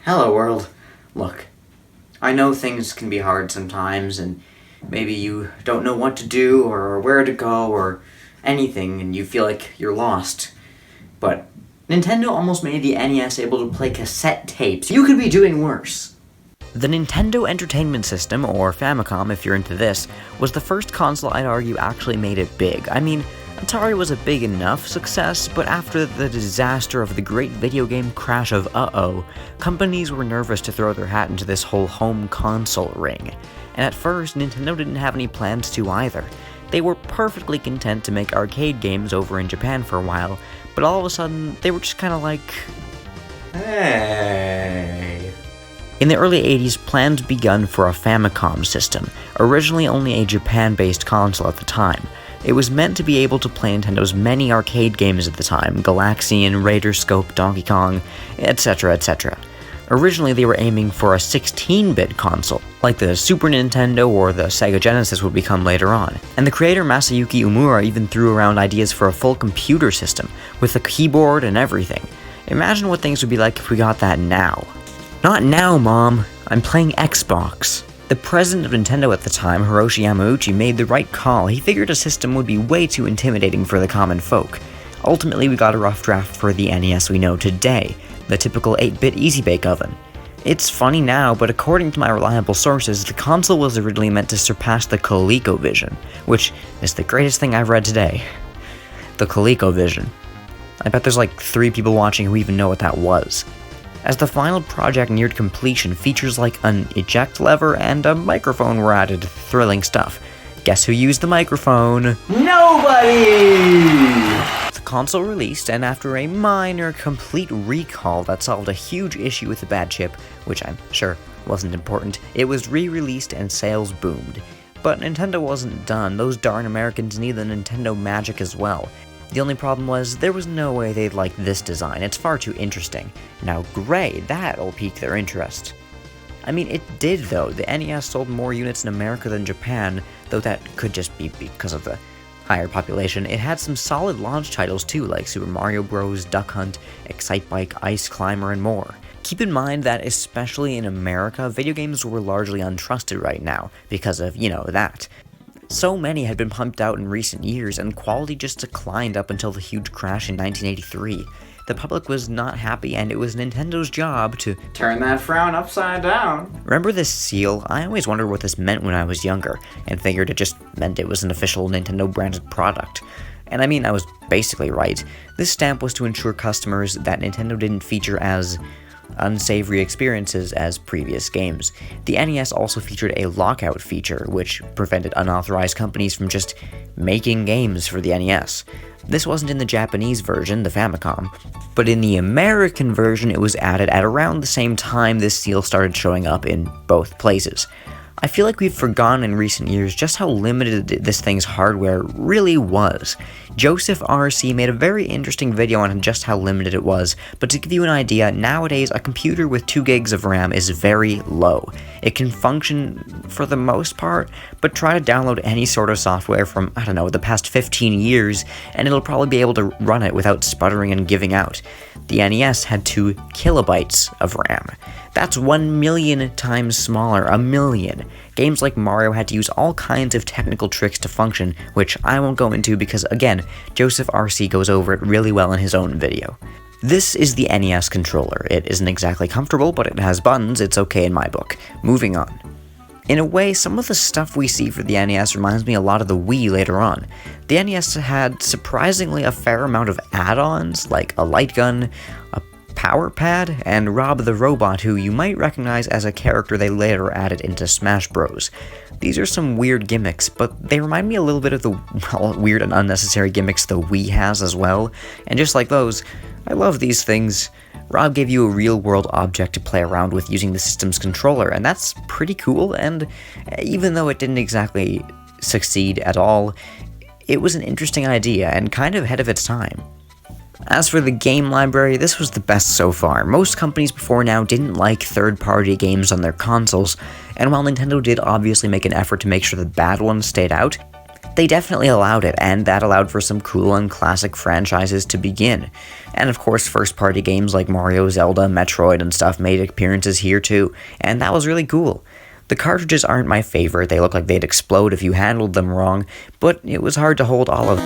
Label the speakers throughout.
Speaker 1: Hello world. Look, I know things can be hard sometimes, and maybe you don't know what to do or where to go or anything, and you feel like you're lost. But Nintendo almost made the NES able to play cassette tapes. You could be doing worse.
Speaker 2: The Nintendo Entertainment System, or Famicom if you're into this, was the first console I'd argue actually made it big. I mean, Atari was a big enough success, but after the disaster of the great video game crash of Uh-Oh, companies were nervous to throw their hat into this whole home console ring. And at first, Nintendo didn't have any plans to either. They were perfectly content to make arcade games over in Japan for a while, but all of a sudden, they were just kinda like,
Speaker 1: Hey.
Speaker 2: In the early 80s, plans begun for a Famicom system, originally only a Japan-based console at the time. It was meant to be able to play Nintendo's many arcade games at the time, Galaxian, Radarscope, Donkey Kong, etc, etc. Originally, they were aiming for a 16-bit console, like the Super Nintendo or the Sega Genesis would become later on. And the creator Masayuki Umura even threw around ideas for a full computer system, with a keyboard and everything. Imagine what things would be like if we got that now. Not now, Mom. I'm playing Xbox. The president of Nintendo at the time, Hiroshi Yamauchi, made the right call. He figured a system would be way too intimidating for the common folk. Ultimately, we got a rough draft for the NES we know today, the typical 8-bit Easy Bake Oven. It's funny now, but according to my reliable sources, the console was originally meant to surpass the Colecovision, which is the greatest thing I've read today. The Colecovision. I bet there's like 3 people watching who even know what that was. As the final project neared completion, features like an eject lever and a microphone were added. Thrilling stuff. Guess who used the microphone?
Speaker 1: Nobody!
Speaker 2: The console released, and after a minor, complete recall that solved a huge issue with the bad chip, which I'm sure wasn't important, it was re-released and sales boomed. But Nintendo wasn't done. Those darn Americans need the Nintendo magic as well. The only problem was, there was no way they'd like this design. It's far too interesting. Now gray, that'll pique their interest. I mean, it did though. The NES sold more units in America than Japan, though that could just be because of the higher population. It had some solid launch titles too, like Super Mario Bros., Duck Hunt, Excitebike, Ice Climber, and more. Keep in mind that, especially in America, video games were largely untrusted right now, because of, that. So many had been pumped out in recent years, and quality just declined up until the huge crash in 1983. The public was not happy, and it was Nintendo's job to
Speaker 1: turn that frown upside down.
Speaker 2: Remember this seal? I always wondered what this meant when I was younger, and figured it just meant it was an official Nintendo-branded product. And I mean, I was basically right. This stamp was to ensure customers that Nintendo didn't feature as unsavory experiences as previous games. The NES also featured a lockout feature, which prevented unauthorized companies from just making games for the NES. This wasn't in the Japanese version, the Famicom, but in the American version it was added at around the same time this seal started showing up in both places. I feel like we've forgotten in recent years just how limited this thing's hardware really was. Joseph RC made a very interesting video on just how limited it was, but to give you an idea, nowadays a computer with 2 gigs of RAM is very low. It can function for the most part, but try to download any sort of software from, the past 15 years, and it'll probably be able to run it without sputtering and giving out. The NES had 2 kilobytes of RAM. That's 1 million times smaller, 1 million. Games like Mario had to use all kinds of technical tricks to function, which I won't go into because, again, Joseph RC goes over it really well in his own video. This is the NES controller. It isn't exactly comfortable, but it has buttons. It's okay in my book. Moving on. In a way, some of the stuff we see for the NES reminds me a lot of the Wii later on. The NES had surprisingly a fair amount of add-ons, like a light gun, a power pad, and Rob the Robot, who you might recognize as a character they later added into Smash Bros. These are some weird gimmicks, but they remind me a little bit of the weird and unnecessary gimmicks the Wii has as well, and just like those, I love these things. Rob gave you a real-world object to play around with using the system's controller, and that's pretty cool, and even though it didn't exactly succeed at all, it was an interesting idea and kind of ahead of its time. As for the game library, this was the best so far. Most companies before now didn't like third-party games on their consoles, and while Nintendo did obviously make an effort to make sure the bad ones stayed out, They definitely allowed it, and that allowed for some cool and classic franchises to begin. And of course, first-party games like Mario, Zelda, Metroid, and stuff made appearances here too, and that was really cool. The cartridges aren't my favorite, they look like they'd explode if you handled them wrong, but it was hard to hold all of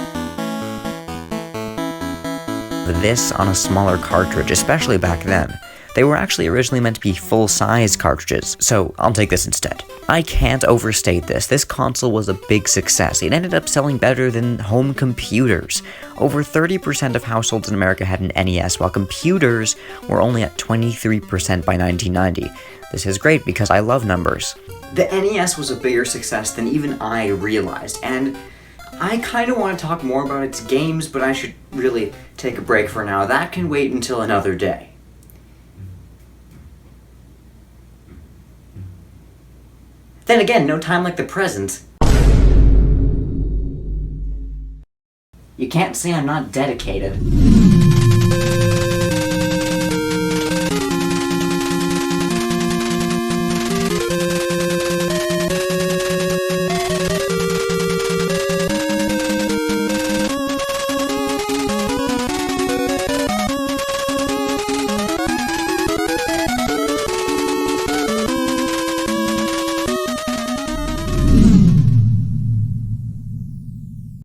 Speaker 2: this on a smaller cartridge, especially back then. They were actually originally meant to be full-size cartridges, so I'll take this instead. I can't overstate this. This console was a big success. It ended up selling better than home computers. Over 30% of households in America had an NES, while computers were only at 23% by 1990. This is great because I love numbers.
Speaker 1: The NES was a bigger success than even I realized, and I kind of want to talk more about its games, but I should really take a break for now. That can wait until another day. Then again, no time like the present. You can't say I'm not dedicated.